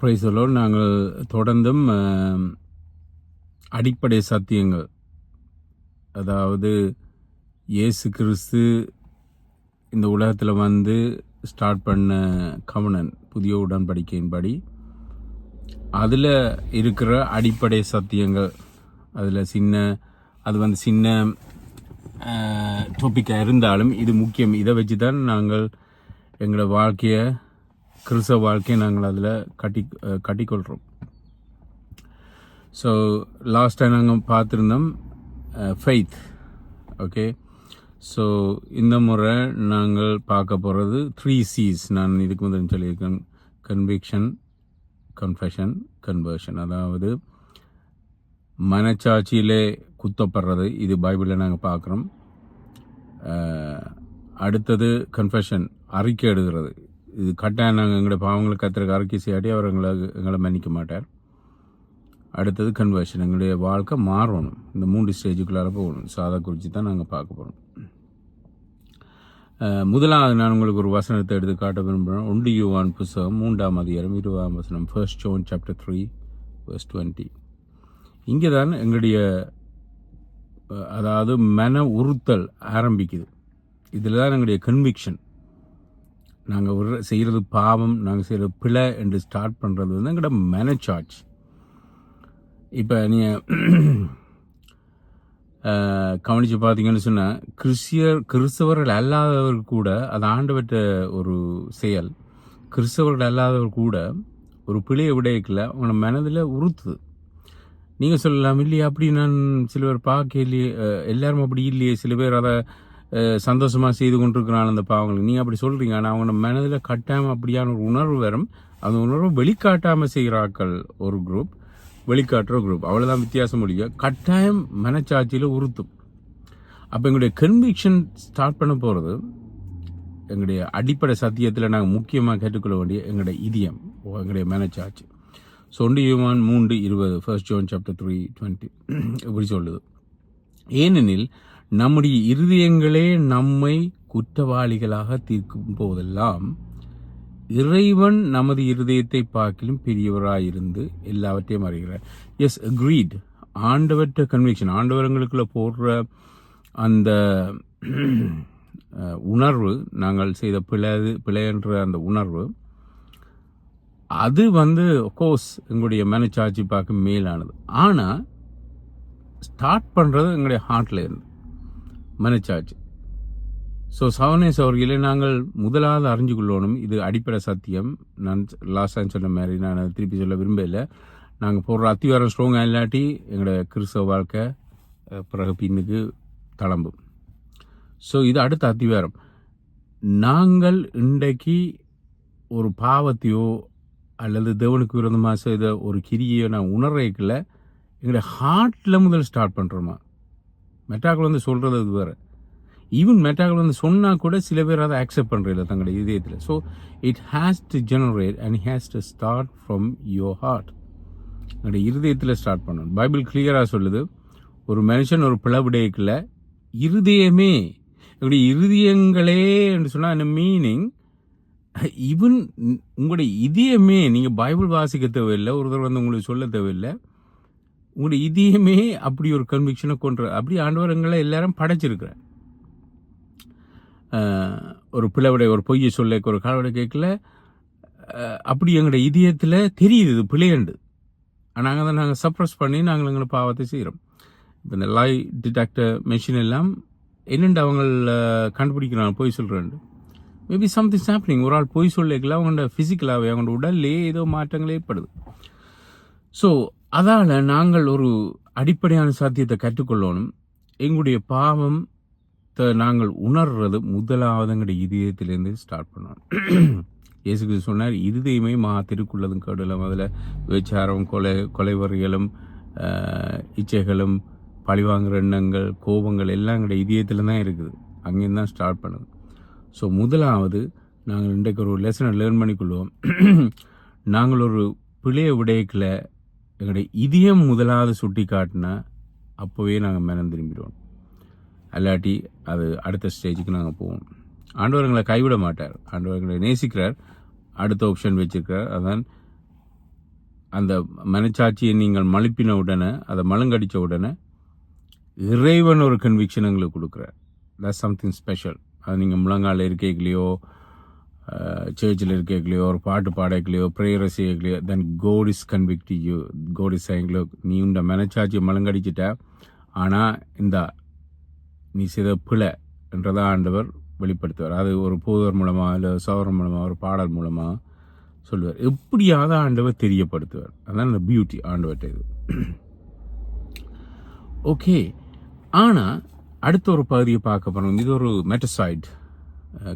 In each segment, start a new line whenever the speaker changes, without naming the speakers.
Praise the Lord. நாங்கள் தொடர்ந்தும் அடிப்படை சத்தியங்கள், அதாவது இயேசு கிறிஸ்து இந்த உலகத்தில் வந்து ஸ்டார்ட் பண்ண கவனன் புதிய உடன்படிக்கையின்படி அதில் இருக்கிற அடிப்படை சத்தியங்கள், அதில் அது வந்து சின்ன டாப்பிக்காக இருந்தாலும் இது முக்கியம். இதை வச்சு தான் நாங்கள் எங்களோட வாழ்க்கையை, கிறிஸ்தவ வாழ்க்கையை நாங்கள் அதில் கட்டிக்கொள்கிறோம். ஸோ லாஸ்ட் டைம் நாங்கள் பார்த்துருந்தோம் ஃபெய்த். ஓகே, ஸோ இந்த முறை நாங்கள் பார்க்க போகிறது 3 C's. நான் இதுக்கு முதல் சொல்லியிருக்கேன்: கன்விக்ஷன், கன்ஃபெஷன், கன்வர்ஷன். அதாவது மனச்சாட்சியிலே குத்தப்படுறது, இது பைபிளில் நாங்கள் பார்க்குறோம். அடுத்தது கன்ஃபெஷன், அறிக்கை எடுக்கிறது. இது கட்டாயம் நாங்கள் எங்களோட பாவங்களை கத்திரக்கு அறிக்கை செய்யாட்டி அவர் எங்களை மன்னிக்க மாட்டார். அடுத்தது கன்வர்ஷன், எங்களுடைய வாழ்க்கை மாறணும். இந்த 3 ஸ்டேஜுக்குள்ளார போகணும். ஸோ அதை குறித்து தான் நாங்கள் பார்க்க போகிறோம். முதலாவது நான் உங்களுக்கு ஒரு வசனத்தை எடுத்து காட்ட விரும்புகிறேன். 1 யோவான் புத்தகம் 3ஆம் அதிகாரம் 20ஆம் வசனம். 1 John chapter 3 verse 20. இங்கே தான் எங்களுடைய அதாவது மன உறுத்தல் ஆரம்பிக்குது. இதில் தான் எங்களுடைய கன்விக்ஷன். நாங்கள் செய்கிறது பாவம், நாங்கள் செய்கிறது பிழை என்று ஸ்டார்ட் பண்ணுறது வந்து எங்களோட மனச்சாட்சி. இப்போ நீங்கள் கவனித்து பார்த்தீங்கன்னு சொன்னால், கிறிஸ்தவர்கள் அல்லாதவர் கூட, அது ஆண்டவற்ற ஒரு செயல். கிறிஸ்தவர்கள் அல்லாதவர் கூட ஒரு பிழையை விடைக்கல அவங்களோட மனதில் உறுத்துது. நீங்கள் சொல்லலாம், இல்லையா அப்படி நான் சில பேர் பார்க்க இல்லையே, எல்லாரும் அப்படி இல்லையே, சில பேர் அதை சந்தோஷமாக செய்து கொண்டிருக்கிறான் அந்த பாவங்களுக்கு. நீங்கள் அப்படி சொல்கிறீங்க, ஆனால் அவங்களோட மனதில் கட்டாமல் அப்படியான ஒரு உணர்வு வரும். அந்த உணர்வு வெளிக்காட்டாமல் செய்கிறார்கள் ஒரு குரூப், வெளிக்காட்டுற குரூப். அவ்வளோதான் வித்தியாசம். முடிய கட்டாயம் மனச்சாட்சியில் உறுத்தும். அப்போ எங்களுடைய கன்விக்ஷன் ஸ்டார்ட் பண்ண போகிறது எங்களுடைய அடிப்படை சத்தியத்தில் நாங்கள் முக்கியமாக கேட்டுக்கொள்ள வேண்டிய எங்களுடைய இதயம், எங்களுடைய மனச்சாட்சி. ஸோ 1 யோவான் 3:20, 1 John chapter 3:20 இப்படி சொல்லுது: ஏனெனில் நம்முடைய இருதயங்களே நம்மை குற்றவாளிகளாக தீர்க்கும் போதெல்லாம் இறைவன் நமது இருதயத்தை பார்க்கிலும் பெரியவராயிருந்து எல்லாவற்றையும் அறிகிறார். Yes, agreed. ஆண்டவற்ற கன்விக்ஷன், ஆண்டவர்களுக்குள்ள போடுற அந்த உணர்வு, நாங்கள் செய்த பிழைன்ற அந்த உணர்வு, அது வந்து கோர்ஸ் எங்களுடைய மனச்சாட்சி பார்க்க மேலானது. ஆனால் ஸ்டார்ட் பண்ணுறது எங்களுடைய ஹார்ட்ல இருந்து, மனச்சாட்சி. ஸோ சவனேஸ் அவர்களே, நாங்கள் முதலாவது அறிஞ்சு கொள்ளணும், இது அடிப்படை சத்தியம். நான் லாஸ்ட் டைம் சொன்ன மாதிரி நான் திருப்பி சொல்ல விரும்பலை. நாங்கள் போடுற அத்திவாரம் ஸ்ட்ராங்காக இல்லாட்டி எங்களோட கிறிஸ்தவ வாழ்க்கை பிறகு பின்னுக்கு தளம்பும். ஸோ இது அடுத்த அத்திவாரம். நாங்கள் இன்றைக்கு ஒரு பாவத்தையோ அல்லது தேவனுக்கு விரோதமாக செய்த ஒரு கிரியையோ நான் உணர்றதுக்குள்ள எங்களுடைய ஹார்ட்டில் முதல் ஸ்டார்ட் பண்ணுறோமா. மெட்டாக்கள் வந்து சொல்கிறது அது வேறு. ஈவன் மெட்டாக்கள் வந்து சொன்னால் கூட சில பேர் அதை அக்செப்ட் பண்ணுறதில்ல தங்களுடைய இதயத்தில். So it has to generate and has to start from your heart. எங்களுடைய இருதயத்தில் ஸ்டார்ட் பண்ணணும். பைபிள் கிளியராக சொல்லுது, ஒரு மனுஷன் ஒரு பிளவுடைக்குள்ள இருதயமே, எங்களுடைய இருதயங்களே என்று சொன்னால் என்ன மீனிங்? ஈவன் உங்களுடைய இதயமே, நீங்கள் பைபிள் வாசிக்க தேவையில்லை, ஒருத்தர் வந்து உங்களுக்கு சொல்ல தேவையில்லை, உங்களுடைய இதயமே அப்படி ஒரு கன்விக்ஷனை கொண்டு, அப்படி ஆண்டவர் எங்களை எல்லாரும் படைச்சிருக்கிறார். ஒரு பிளவுடைய, ஒரு பொய்யை சொல்ல, ஒரு காலோட கேட்கல, அப்படி எங்களுடைய இதயத்தில் தெரியுது இது பிழையண்டு. நாங்கள் அதை நாங்கள் சப்ரஸ் பண்ணி நாங்கள் எங்களை பாவத்தை செய்கிறோம். இப்போ இந்த லை டிடெக்டர் மெஷின் எல்லாம் என்னென்று அவங்க கண்டுபிடிக்கிறாங்க பொய் சொல்கிறேன். Maybe something happening. ஒரு ஆள் பொய் சொல்லிக்கலாம், அவங்களோட ஃபிசிக்கலாகவே அவங்களோட உடல்லே ஏதோ மாற்றங்கள் ஏற்படுது. ஸோ அதால் நாங்கள் ஒரு அடிப்படையான சாத்தியத்தை கற்றுக்கொள்ளணும். எங்களுடைய பாவம் நாங்கள் உணர்றது முதலாவது எங்களுடைய இதயத்திலேருந்து ஸ்டார்ட் பண்ணணும். இயேசு சொன்னார், இருதயமே திருக்குள்ளதும் கேடலும், அதில் விபச்சாரம், கொலைவரிகளும், இச்சைகளும், பழிவாங்குற எண்ணங்கள், கோபங்கள் எல்லாம் எங்களுடைய இதயத்தில் தான் இருக்குது. அங்கேருந்து தான் ஸ்டார்ட் பண்ணுது. ஸோ முதலாவது நாங்கள் இன்றைக்கு ஒரு லெசனை லேர்ன் பண்ணிக்கொள்வோம். நாங்கள் ஒரு பிழைய விடையக்கில் எங்களுடைய இதயம் முதலாவது சுட்டி காட்டினா அப்போவே நாங்கள் மேலே திரும்பிடுவோம். அல்லாட்டி அது அடுத்த ஸ்டேஜுக்கு நாங்கள் போவோம். ஆண்டவர்களை கைவிட மாட்டார், ஆண்டவர்களை நேசிக்கிறார். அடுத்த ஆப்ஷன் வச்சிருக்கிறார், அதான் அந்த மனச்சாட்சியை நீங்கள் மழுப்பின உடனே, அதை மழுங்கடித்த உடனே இறைவன் ஒரு கன்விக்ஷன் எங்களுக்கு கொடுக்குறார். That's something special. அது நீங்கள் முழங்கால இருக்கைகளையோ, சர்ச்சில் இருக்கைகளையோ, ஒரு பாட்டு பாடக்கலையோ, ப்ரேயரை செய்யக்கலையோ, then God is convict you. God is saying, நீ இந்த மனச்சாட்சியை மழுங்கடிச்சிட்ட, ஆனால் இந்த நீ செய்த பிழை என்றதான் ஆண்டவர் வெளிப்படுத்துவார். அது ஒரு போதர் மூலமாக, இல்லை சௌரம் மூலமாக, ஒரு பாடல் மூலமாக சொல்லுவார். எப்படியாவது ஆண்டவர் தெரியப்படுத்துவார். அதான் இந்த பியூட்டி ஆண்டவர்கிட்ட இது. ஓகே, ஆனால் அடுத்த ஒரு பகுதியை பார்க்க போகிறோம். இது ஒரு மெட்டசைட்,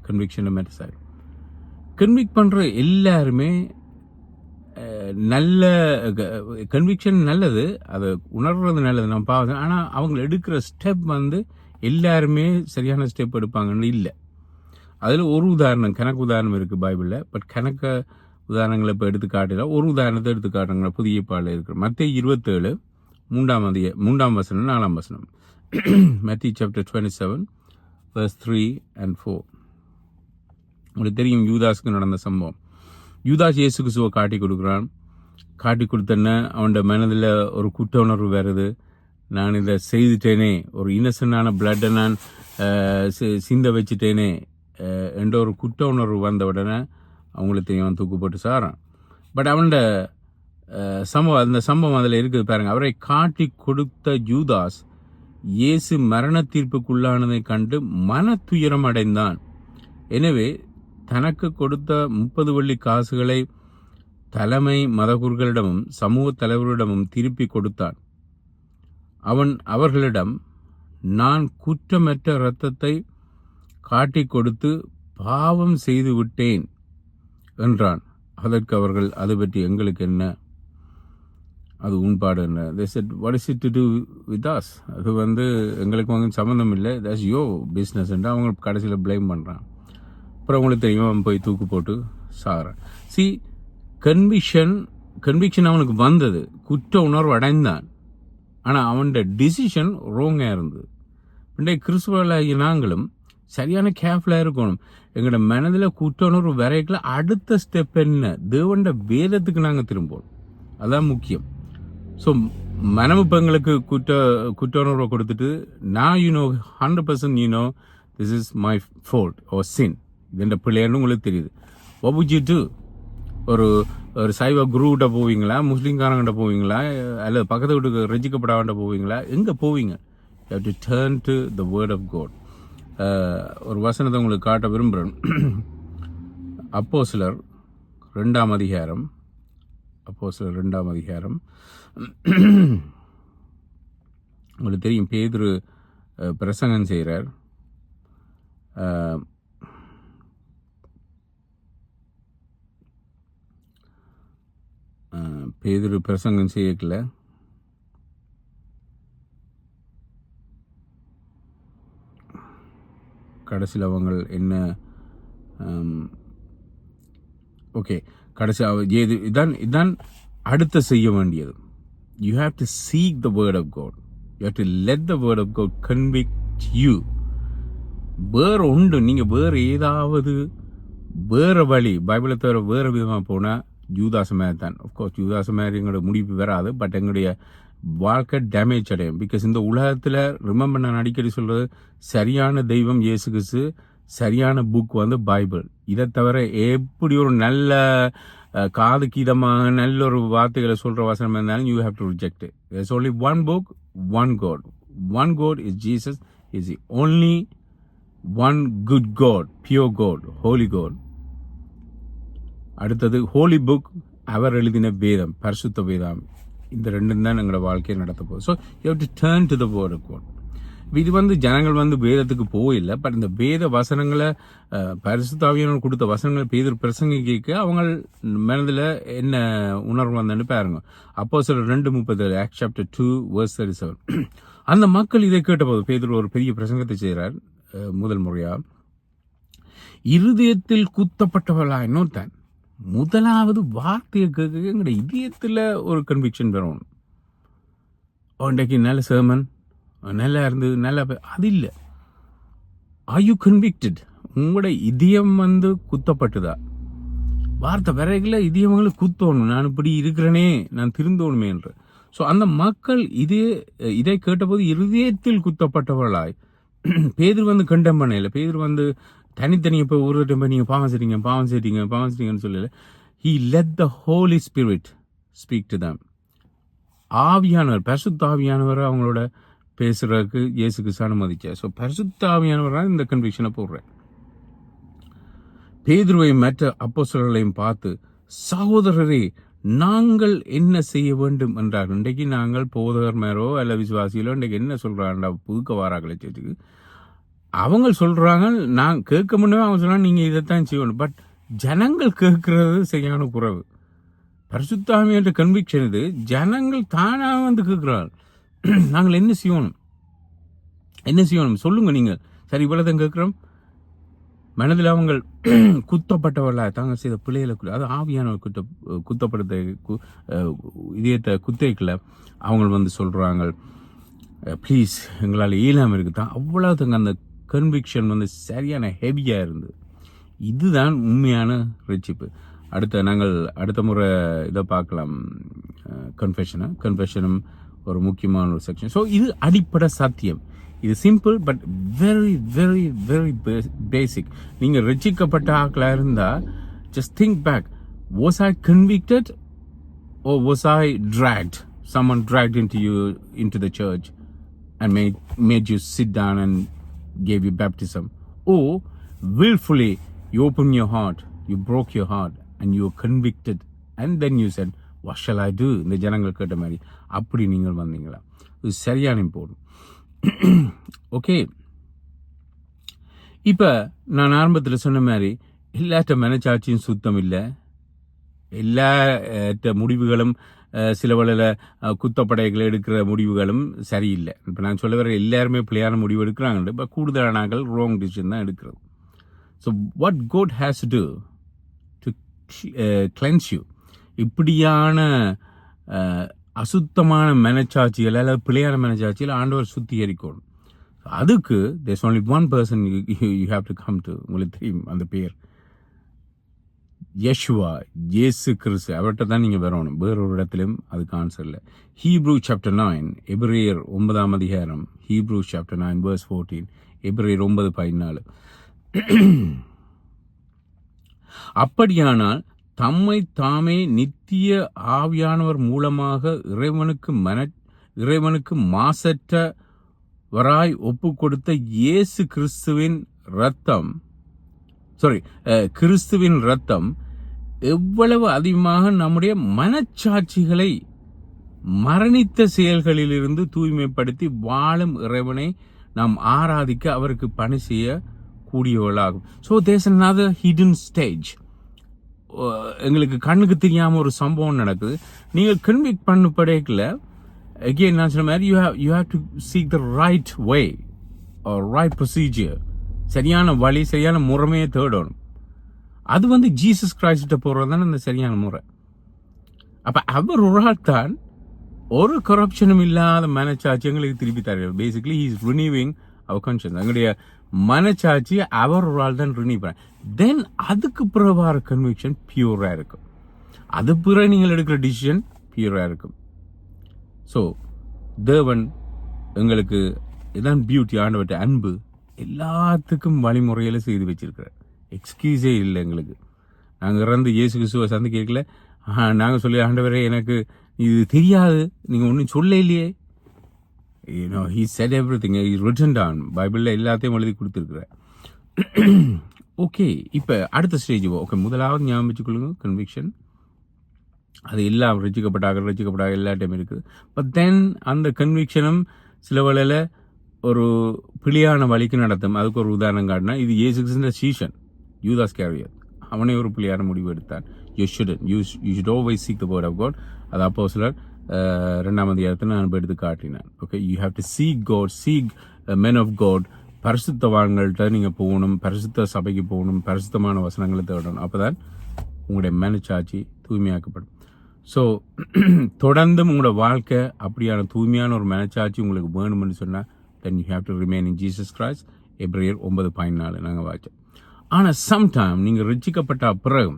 கன்விக்ஷன் மெட்டசைட். கன்விக்ட் பண்ணுற எல்லாருமே நல்ல கன்விக்ஷன் நல்லது, அதை உணர்றது நல்லது, நம்ம பார்க்க. ஆனால் அவங்க எடுக்கிற ஸ்டெப் வந்து எல்லாருமே சரியான ஸ்டெப் எடுப்பாங்கன்னு இல்லை. அதில் ஒரு உதாரணம், கணக்கு உதாரணம் இருக்குது பைபிளில். பட் கணக்க உதாரணங்களை இப்போ எடுத்து காட்டல, ஒரு உதாரணத்தை எடுத்து காட்டுறாங்க. புதிய பாடல இருக்கிற மத்தேயு 27 3 வசனம் 4 வசனம். Matthew chapter 27 verse 3 and 4. உங்களுக்கு தெரியும் யூதாஸுக்கு நடந்த சம்பவம். யூதாஸ் இயேசு கிறிஸ்துவை காட்டி கொடுக்குறான். காட்டி கொடுத்தோன்னே அவனோட மனதில் ஒரு குற்ற உணர்வு வருது. நான் இதை செய்துட்டேனே, ஒரு இன்னசென்டான பிளட்டை நான் சிந்த வச்சுட்டேனே என்ற ஒரு குற்ற உணர்வு வந்த உடனே அவங்களுக்கு தெரியும் தூக்கு போட்டு சாரான். பட் அவனோட சம்பவம், அந்த சம்பவம் அதில் இருக்குது பாருங்க. அவரை காட்டி கொடுத்த யூதாஸ் இயேசு மரண தீர்ப்புக்குள்ளானதை கண்டு மன துயரம் அடைந்தான். எனவே தனக்கு கொடுத்த 30 வெள்ளி காசுகளை தலைமை மதகுருகளிடமும் சமூக தலைவர்களிடமும் திருப்பி கொடுத்தான். அவன் அவர்களிடம், நான் குற்றமற்ற இரத்தத்தை காட்டி கொடுத்து பாவம் செய்து விட்டேன் என்றான். அதற்கு அவர்கள், அது பற்றி எங்களுக்கு என்ன, அது உன்பாடு என்ன? They said, what is it to do with us? அது வந்து எங்களுக்கு வந்து சம்மந்தம் இல்லை, that's your business என்று அவங்க கடைசியில் பிளேம் பண்ணுறான். அப்புறம் அவங்களுக்கு தெரியும், அவன் போய் தூக்கு போட்டு சாகிறான். See, கன்விக்ஷன் அவனுக்கு வந்தது, குற்ற உணர்வு அடைந்தான். ஆனால் அவனோட டிசிஷன் ரோங்காக இருந்தது. இன்றைய கிறிஸ்துவர்களாகிய நாங்களும் சரியான கேர்ஃபுல்லாக இருக்கணும். எங்களோட மனதில் குற்ற உணர்வு வரைக்கல அடுத்த ஸ்டெப் என்ன, தேவண்ட வேதத்துக்கு நாங்கள் திரும்புவோம். அதான் முக்கியம். ஸோ மனம் இப்போ எங்களுக்கு குற்ற உணர்வை கொடுத்துட்டு, நான் 100% திஸ் இஸ் மை ஃபோல்ட் ஓர் சின், இது என்ற பிள்ளைன்னு உங்களுக்கு தெரியுது. what would you do? ஒரு சைவ குருகிட்ட போவீங்களா, முஸ்லீம்காரங்கிட்ட போவீங்களா, அல்லது பக்கத்து வீட்டுக்கு ரசிக்கப்படாவண்ட போவீங்களா, எங்கே போவீங்க? You have to turn to the word of God. ஒரு வசனத்தை உங்களுக்கு காட்ட விரும்புகிறேன். அப்போஸ்தலர் 2 அதிகாரம். உங்களுக்கு தெரியும், பேதுரு பிரசங்கம் செய்கிறார். பேதுரு பிரசங்கம் செய்யக்கல, கடைசியில் அவங்க என்ன, ஓகே, கடைசி இதான் அடுத்த செய்ய வேண்டியது. You have to seek the word of God. You have to let the word of God convict you. வேறு உண்டு, நீங்கள் வேறு ஏதாவது வேறு வழி பைபிளை தவிர வேறு விதமாக போனால் யூதாஸ் மாதிரி தான். அஃப்கோர்ஸ் யூதாஸ் மாதிரி எங்களோட முடிவு வராது, பட் எங்களுடைய வாழ்க்கை டேமேஜ் அடையும். பிகாஸ் இந்த உலகத்தில் ரிமெம்பர், நான் அடிக்கடி சொல்கிறது, சரியான தெய்வம் இயேசு கிறிஸ்து, சரியான புக் வந்து பைபிள். இதை தவிர எப்படி ஒரு நல்ல காது கீதமாக நல்ல ஒரு வார்த்தைகளை சொல்கிற வசனம் இருந்தாலும் you have to reject it. There's only one book, one God. One God is Jesus. He is the only one good God, pure God, holy God. அடுத்தது ஹோலி புக், அவர் எழுதின வேதம், பரிசுத்த வேதம். இந்த ரெண்டும் தான் எங்களோட வாழ்க்கையை நடத்த போகுது. So you have to turn to the word of God. இது வந்து ஜனங்கள் வந்து வேதத்துக்கு போயில்லை, பட் இந்த வேத வசனங்களை பரிசுத்த ஆவியானவர் கொடுத்த வசனங்களை பேதுரு பிரசங்கிக்க அவங்க மனதில் என்ன உணர்வு வந்தேன்னு பாருங்க. அப்போஸ்தலர் 2:37, Acts chapter 2 verse 37. அந்த மக்கள் இதை கேட்டபோது பேதுரு ஒரு பெரிய பிரசங்கத்தை செய்கிறார். முதல் முறையா, இருதயத்தில் குத்தப்பட்டவளா இன்னொருத்தான். முதலாவது வார்த்தையை கேட்க எங்களுடைய இதயத்தில் ஒரு கன்விக்ஷன் வரும். இன்றைக்கு நல்ல சேமன், நல்லா இருந்து நல்லா, அது இல்லை. Are you convicted? உங்களோட இதயம் வந்து குத்தப்பட்டுதா? வார்த்தை விரைகளை இதயங்களுக்கு குத்தோணும், நான் இப்படி இருக்கிறேனே, நான் திருந்தோணுமே என்று. ஸோ அந்த மக்கள் இதை கேட்டபோது இருதயத்தில் குத்தப்பட்டவர்களாய் பேதுரு வந்து கண்டம் பண்ணல. பேதுரு வந்து தனித்தனியை போய் ஒரு டைம் நீங்கள் பாவம் செய்றீங்கன்னு சொல்லல. He let the Holy Spirit speak to them. ஆவியானவர், பரிசுத்த ஆவியானவர் அவங்களோட பேசுறதுக்கு இயேசு கிறிஸ்து அனுமதிச்சார். ஸோ பரிசுத்த ஆவியானவராக இந்த கன்விக்ஷனை போடுறேன். பேதுருவை மற்ற அப்போஸ்தலர்களையும் பார்த்து, சகோதரரே, நாங்கள் என்ன செய்ய வேண்டும் என்றார். இன்றைக்கு நாங்கள் போதகர் மேரோ அல்ல விசுவாசிகளோ இன்றைக்கு என்ன சொல்றாங்கடா, புதுக்க வாராக்களை சேர்த்துக்கு அவங்க சொல்றாங்க. நான் கேட்க முன்னே அவங்க சொல்றாங்க நீங்க இதைத்தான் செய்யணும். பட் ஜனங்கள் கேட்கறது சரியான குறைவு. பரிசுத்தாவியான கன்விக்ஷன் இது. ஜனங்கள் தானாக வந்து கேட்கிறார்கள். நாங்கள் என்ன செய்யணும் சொல்லுங்க நீங்கள். சரி, இவ்வளவுதான் கேட்கிறோம். மனதில் அவங்க குத்தப்பட்டவர்களா தாங்கள் செய்த பிள்ளைகளை, அது ஆவியானவர் குத்தப்படுத்த இதயத்தை குத்தைக்கல அவங்க வந்து சொல்றாங்க, ப்ளீஸ் எங்களால் இயலாமல் இருக்குதான். அவ்வளவுதாங்க அந்த கன்விக்ஷன் வந்து சரியான ஹெவியா இருந்தது. இதுதான் உண்மையான ரட்சிப்பு. நாங்கள் அடுத்த முறை இதை பார்க்கலாம், கன்ஃபெஷனும் ஒரு முக்கியமான ஒரு செக்ஷன். ஸோ இது அடிப்படை சத்தியம். இது simple but very very very basic. நீங்கள் ரட்சிக்கப்பட்ட ஆக்களாக இருந்தால் just think back, was I convicted or was I dragged? Someone dragged into the church and made you sit down and gave you baptism, or willfully you opened your heart, you broke your heart and you were convicted and then you said what shall I do? இந்த ஜனங்கள் கேட்ட மாதிரி அப்படி நீங்கள் வந்தீங்களா? இது சரியான important. Okay, இப்போ நான் ஆரம்பத்தில் சொன்ன மாதிரி எல்லாற்ற மனச்சாட்சியும் சுத்தம் இல்லை. எல்லா முடிவுகளும் சில வேளையில் குத்தப்படைகளை எடுக்கிற முடிவுகளும் சரியில்லை. இப்போ நான் சொல்ல வர எல்லாருமே பிள்ளையான முடிவு எடுக்கிறாங்க. இப்போ கூடுதலான நாங்கள் ராங் டிசிஷன் தான் எடுக்கிறது. So what God has to do to cleanse you, இப்படியான அசுத்தமான மனச்சாட்சிகள் அல்லது பிள்ளையான மனச்சாட்சிகள் ஆண்டவர் சுத்திகரிக்கணும். அதுக்கு there's only one person you have to come to. உங்களுக்கு தெரியும் அந்த பேர், யெஷுவா, இயேசு கிறிஸ்து. அவர்கிட்ட தான் நீங்கள் வரணும், வேறொரு இடத்துலையும் அதுக்கு ஆன்சர் இல்லை. ஹீப்ரூ சாப்டர் 9, எபிரேயர் 9ஆம் அதிகாரம், ஹீப்ரூ சாப்டர் 9 verse 14, எபிரேயர் 9:14. அப்படியானால் தம்மை தாமே நித்திய ஆவியானவர் மூலமாக இறைவனுக்கு மாசற்றவராய் ஒப்பு கொடுத்த இயேசு கிறிஸ்துவின் ரத்தம் எவ்வளவு அதிகமாக நம்முடைய மனச்சாட்சிகளை மரணித்த செயல்களிலிருந்து தூய்மைப்படுத்தி வாழும் இறைவனை நாம் ஆராதிக்க அவருக்கு பணி செய்ய கூடியவர்களாகும். So there's another hidden stage. எங்களுக்கு கண்ணுக்கு தெரியாம ஒரு சம்பவம் நடக்குது. நீங்கள் கன்விக்ட் பண்ணப்படைக்கல, அகெயின் நான் சொன்ன மாதிரி you have to seek the right way or right procedure. சரியான வழி, சரியான முறைமையை தேடணும். அது வந்து ஜீசஸ் கிரைஸ்ட போறது தானே அந்த சரியான முறை. அப்ப அவர் ஒரு ஆள் தான் ஒரு கரப்ஷனும் இல்லாத மனச்சாட்சி எங்களுக்கு திருப்பி தருகிறார். Basically he is renewing our conscience. எங்களுடைய மனச்சாட்சி அவர் ஒரு ஆள் தான் ரினியூ பண்ண. தென் அதுக்கு பிறகு கன்விக்ஷன் பியூரா இருக்கும். அது பிறகு நீங்கள் எடுக்கிற டிசிஷன் பியூரா இருக்கும். ஸோ தேவன் எங்களுக்கு இதான் பியூட்டி, ஆண்டவர்கிட்ட அன்பு எல்லாத்துக்கும் வழிமுறையில செய்து வச்சிருக்கிறார். எக்ஸ்கியூஸே இல்லை எங்களுக்கு. நாங்கள் இறந்து இயேசு கிறிஸ்துவை சந்திக்கல, நாங்கள் சொல்லி ஆண்டவரே எனக்கு இது தெரியாது, நீங்கள் ஒன்றும் சொல்ல இல்லையே. he said everything, he's written down. பைபிளில் எல்லாத்தையும் எழுதி கொடுத்துருக்குறார். ஓகே, இப்போ அடுத்த ஸ்டேஜ். ஓகே, முதலாவது ஞாபகம் வச்சுக்கொள்ளுங்க கன்விக்ஷன். அது எல்லாம் ரசிக்கப்பட்டாக எல்லா டைம் இருக்குது. பட் தென் அந்த கன்விக்ஷனும் சில வேளையில் ஒரு பிழையான வழிக்கு நடத்தும். அதுக்கு ஒரு உதாரணம் காட்டினா, இது இயேசு கிறிஸ்துவின் சீஷன் யூதாஸ் இஸ்காரியோத், அவனே ஒரு பிழையான முடிவு எடுத்தான். You should always seek the word of God. அது அப்போஸ்தலர் 2ஆம் அதிகாரத்தில் நான் எடுத்து காட்டினேன். Okay, you have to seek God, seek men of God. பரிசுத்தவான்கள்ட்ட நீங்கள் போகணும், பரிசுத்த சபைக்கு போகணும், பரிசுத்தமான வசனங்களை தேடணும். அப்போதான் உங்களுடைய மனச்சாட்சி தூய்மையாக்கப்படும். ஸோ தொடர்ந்தும் உங்களோட வாழ்க்கை அப்படியான தூய்மையான ஒரு மனச்சாட்சி உங்களுக்கு வேணும்னு சொன்னால் then you have to remain in Jesus Christ. எபிரேயர் 9:14 நாங்கள் வாச்சோம். ஆனால் சம்டைம் நீங்கள் ரட்சிக்கப்பட்ட பிறகு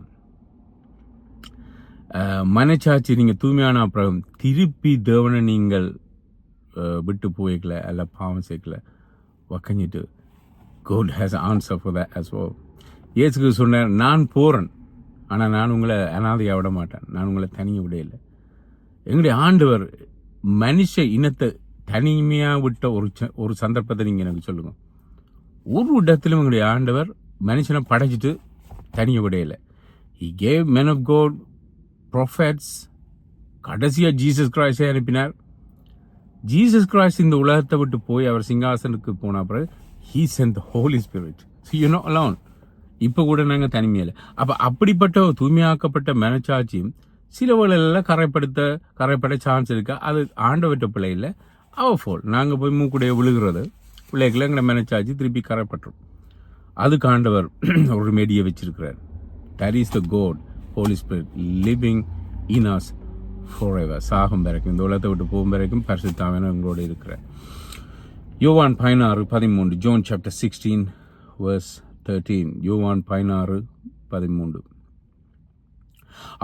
மனச்சாட்சி நீங்கள் தூய்மையான அப்புறம் திருப்பி தேவனை நீங்கள் விட்டு போய்க்கல அல்ல பாவம் சேர்க்கல வக்கஞ்சிட்டு God has an answer for that as well. இயேசுக்கு சொன்னார், நான் போகிறேன், ஆனால் நான் உங்களை அனாதையாக விட மாட்டேன், நான் உங்களை தனியாக விட இல்லை. எங்களுடைய ஆண்டவர் மனுஷ இனத்தை தனிமையாக விட்ட ஒரு சந்தர்ப்பத்தை நீங்கள் எனக்கு சொல்லுங்க. ஒரு இடத்திலும் எங்களுடைய ஆண்டவர் மனுஷனை படைச்சிட்டு தனியாக விட இல்லை. He gave men of God, prophets. கடைசியாக ஜீசஸ் கிரைஸ்டை அனுப்பினார். ஜீசஸ் கிரைஸ்ட் இந்த உலகத்தை விட்டு போய் அவர் சிங்காசனுக்கு போன பிறகு He sent the Holy Spirit. So you're not alone. இப்போ கூட நாங்கள் தனிமையில். அப்போ அப்படிப்பட்ட தூய்மையாக்கப்பட்ட மனச்சாட்சியும் சில வேளையில் கரைப்பட சான்ஸ் இருக்கா? அது ஆண்டவற்ற பிள்ளை இல்லை, அவர் ஃபோல். நாங்கள் போய் மூக்குடைய விழுகிறது பிள்ளைகளை எங்களை மனச்சாட்சி திருப்பி கரைப்பட்டுரும். அதுக்கு ஆண்டவர் ஒரு மெடியை வச்சிருக்கிறார். That is the God, Holy Spirit, living in us forever. சாகும் வரைக்கும், இந்த உலகத்தை விட்டு போகும் வரைக்கும் பரிசுத்தாவியானவர் எங்களோட இருக்கிறார். யோவான் 16:13. John chapter 16 verse 13. யோவான் 16:13.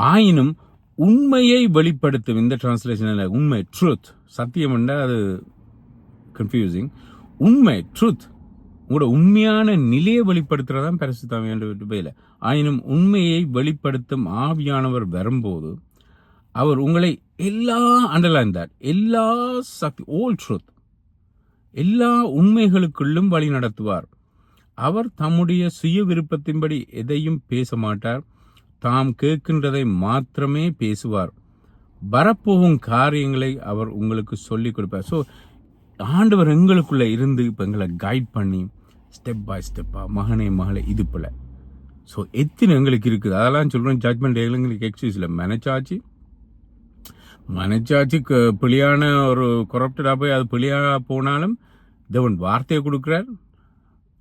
ஆயினும் உண்மையை வெளிப்படுத்தும், இந்த டிரான்ஸ்லேஷன் உண்மை, ட்ரூத். சத்தியம் என்றால் அது கன்ஃபியூசிங். உண்மை, ட்ரூத், உங்களோட உண்மையான நிலையை வெளிப்படுத்துறதான் பரிசுத்தாவியானவர் வேலை. ஆயினும் உண்மையை வெளிப்படுத்தும் ஆவியானவர் வரும்போது அவர் உங்களை எல்லா சக்தி, ஓல் ட்ரூத், எல்லா உண்மைகளுக்குள்ளும் வழி நடத்துவார். அவர் தம்முடைய சுய விருப்பத்தின்படி எதையும் பேச மாட்டார், தாம் கேட்கின்றதை மாத்திரமே பேசுவார். வரப்போகும் காரியங்களை அவர் உங்களுக்கு சொல்லிக் கொடுப்பார். ஸோ ஆண்டவர் எங்களுக்குள்ள இருந்து இப்போ எங்களை கைட் பண்ணி ஸ்டெப் பை ஸ்டெப்பாக, மகனே மகளே இது போல. ஸோ எத்தனை எங்களுக்கு இருக்குது, அதெல்லாம் சொல்கிறோம். ஜட்மெண்ட் எங்களுக்கு எக்ஸ்கியூஸ் இல்லை. மனச்சாட்சி பிள்ளையான ஒரு கொரப்டடாக போய் அது பிள்ளையாக போனாலும் தேவன் வார்த்தையை கொடுக்குறார்.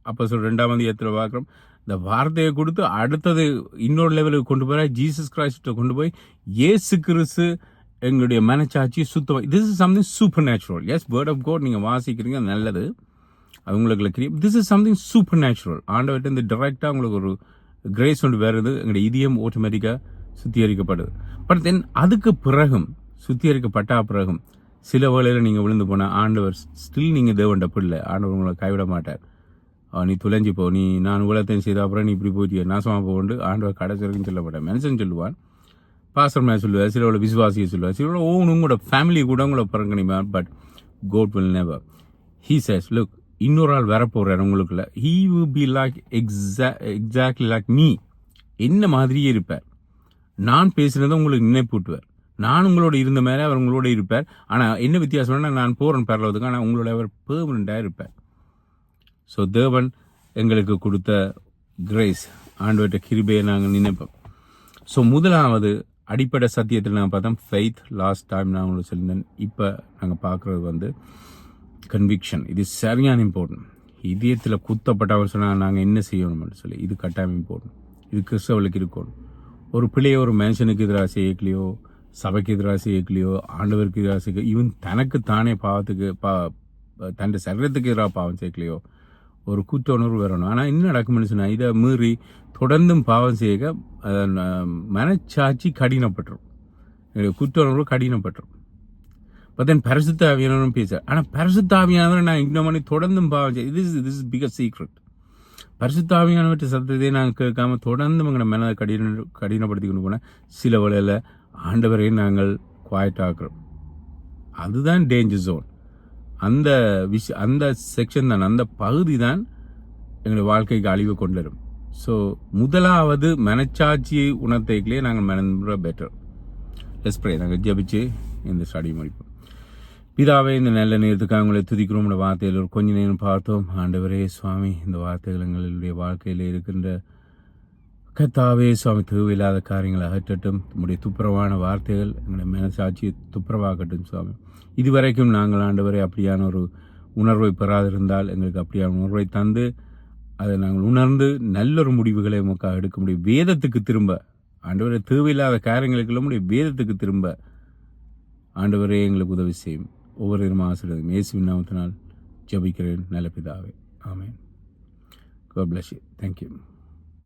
அப்போ 2ஆம் அதிகாரத்தில் பார்க்குறோம். இந்த வார்த்தையை கொடுத்து அடுத்தது இன்னொரு லெவலுக்கு கொண்டு போகிறார். ஜீசஸ் கிரைஸ்ட்டை கொண்டு போய் இயேசு கிறிஸ்து எங்களுடைய மனச்சாட்சி சுத்தமாக. This is something supernatural. Yes, word of God நீங்கள் வாசிக்கிறீங்க, நல்லது, அது உங்களுக்கு. This is something supernatural. ஆண்டவர்கிட்ட இந்த டைரெக்டாக உங்களுக்கு ஒரு கிரேஸ் ஒன்று வருது. எங்களுடைய இதயம் ஆட்டோமேட்டிக்காக சுத்திகரிக்கப்படுது. பட் தென் அதுக்கு பிறகும், சுத்திகரிக்கப்பட்ட பிறகும் சில வேளையில் நீங்கள் விழுந்து போனால் ஆண்டவர் ஸ்டில் நீங்கள் தேவன்ட பிள்ளை, ஆண்டவர் உங்களை கைவிட மாட்டார். நீ துளைஞ்சி போ, நான் உலகத்தையும் செய்த அப்புறம் நீ இப்படி போயிட்டிய நாசமாக போண்டு ஆண்டவர் கடைசி வரைக்கும் சொல்லப்பட்டார். மனுஷன் சொல்லுவான், பாஸ்டர் மேன் சொல்லுவார், சில விசுவாசியை சொல்லுவார், சில உங்களோட ஃபேமிலி கூட உங்களை பிறங்கணிமா. But God will never. He says, look, இன்னொரு ஆள் வரப்போறார் உங்களுக்குள்ள. He will be like exactly like me. என்ன மாதிரியே இருப்பார். நான் பேசுனதை உங்களுக்கு நினைப்பூட்டுவார். நான் உங்களோட இருந்த மேலே அவர் உங்களோட இருப்பார். ஆனால் என்ன வித்தியாசம்னா, நான் போகிறேன் பரலோகத்துக்கு, ஆனால் உங்களோட அவர் பெர்மனண்டாக இருப்பார். ஸோ தேவன் எங்களுக்கு கொடுத்த கிரேஸ், ஆண்டவர்கிட்ட கிருபையை நாங்கள் நினைப்போம். ஸோ முதலாவது அடிப்படை சத்தியத்தில் நாங்கள் பார்த்தோம் ஃபெய்த். லாஸ்ட் டைம் நான் உங்களுக்கு சொல்லியிருந்தேன். இப்போ நாங்கள் பார்க்குறது கன்விக்ஷன். இது சரியான இம்பார்ட்டன்ட். இதயத்தில் குத்தப்பட்டவர் சொன்னால் நாங்கள் என்ன செய்யணும்னு சொல்லி, இது கட்டாயம் இம்பார்ட்டன்ட். இது கிறிஸ்தவர்களுக்கு இருக்கணும். ஒரு பிள்ளையை ஒரு மனுஷனுக்கு எதிராக செய்யக்கலையோ, சபைக்கு எதிராக செய்யக்கலையோ, ஆண்டவருக்கு எதிராக செய்ய, ஈவன் தனக்கு தானே பாவத்துக்கு தன் சரீரத்துக்கு எதிராக பாவம் செய்யக்கலையோ ஒரு குற்ற உணர்வு வரணும். ஆனால் என்ன நடக்கும்னு சொன்னால், இதை மீறி தொடர்ந்தும் பாவம் செய்ய மனச்சாட்சி கடினப்பட்டுரும், குற்ற உணர்வு கடினப்பட்டுரும். பட் தென் பரிசுத்த ஆவியானவரும் பேச, ஆனால் பரிசுத்த ஆவியானவரை நான் இக்னோர் பண்ணி தொடர்ந்தும் பாவம் செய்ய, this is பிகஸ்ட் சீக்ரெட். பரிசுத்த ஆவியானவற்றை சத்தத்தை நாங்கள் கேட்காம தொடர்ந்து எங்களை மனதை கடினப்படுத்தி கொண்டு போனால் சில வேளையில் ஆண்டவரை நாங்கள் குவாய்ட் ஆக்குறோம். அதுதான் டேஞ்சர் ஜோன். அந்த செக்ஷன் தான், அந்த பகுதி தான் எங்களுடைய வாழ்க்கைக்கு அழிவு கொண்டு வரும். ஸோ முதலாவது மனச்சாட்சியை உணர்த்தைகளே நாங்கள் மனதுற பெட்டர். Let's pray. நாங்கள் ஜெபிச்சு இந்த ஸ்டடி முடிப்போம். பிதாவே, இந்த நல்ல நேரத்துக்காக உங்களை துதிக்கிறோம். இந்த வார்த்தையில் ஒரு கொஞ்ச நேரம் பார்த்தோம். ஆண்டவரே சுவாமி, இந்த வார்த்தைகள் எங்களுடைய வாழ்க்கையில் இருக்கின்ற கர்த்தாவே சுவாமி, தேவையில்லாத காரியங்களை அகற்றட்டும். நம்முடைய துப்புரவான வார்த்தைகள் எங்களுடைய மனசாட்சியை துப்புரவாகட்டும் சுவாமி. இதுவரைக்கும் நாங்கள் ஆண்டவரை அப்படியான ஒரு உணர்வை பெறாதிருந்தால் எங்களுக்கு அப்படியான உணர்வை தந்து அதை நாங்கள் உணர்ந்து நல்லொரு முடிவுகளை நமக்காக எடுக்க முடியும். வேதத்துக்கு திரும்ப ஆண்டவரை, தேவையில்லாத காரியங்களுக்குள்ள முடியும் வேதத்துக்கு திரும்ப ஆண்டவரே எங்களுக்கு உதவி செய்யும். ஒவ்வொரு ஆசீர்வாதம் இயேசுவின் நாமத்தினால் ஜெபிக்கிறேன் நல்ல பிதாவே. ஆமென். God bless you. Thank you.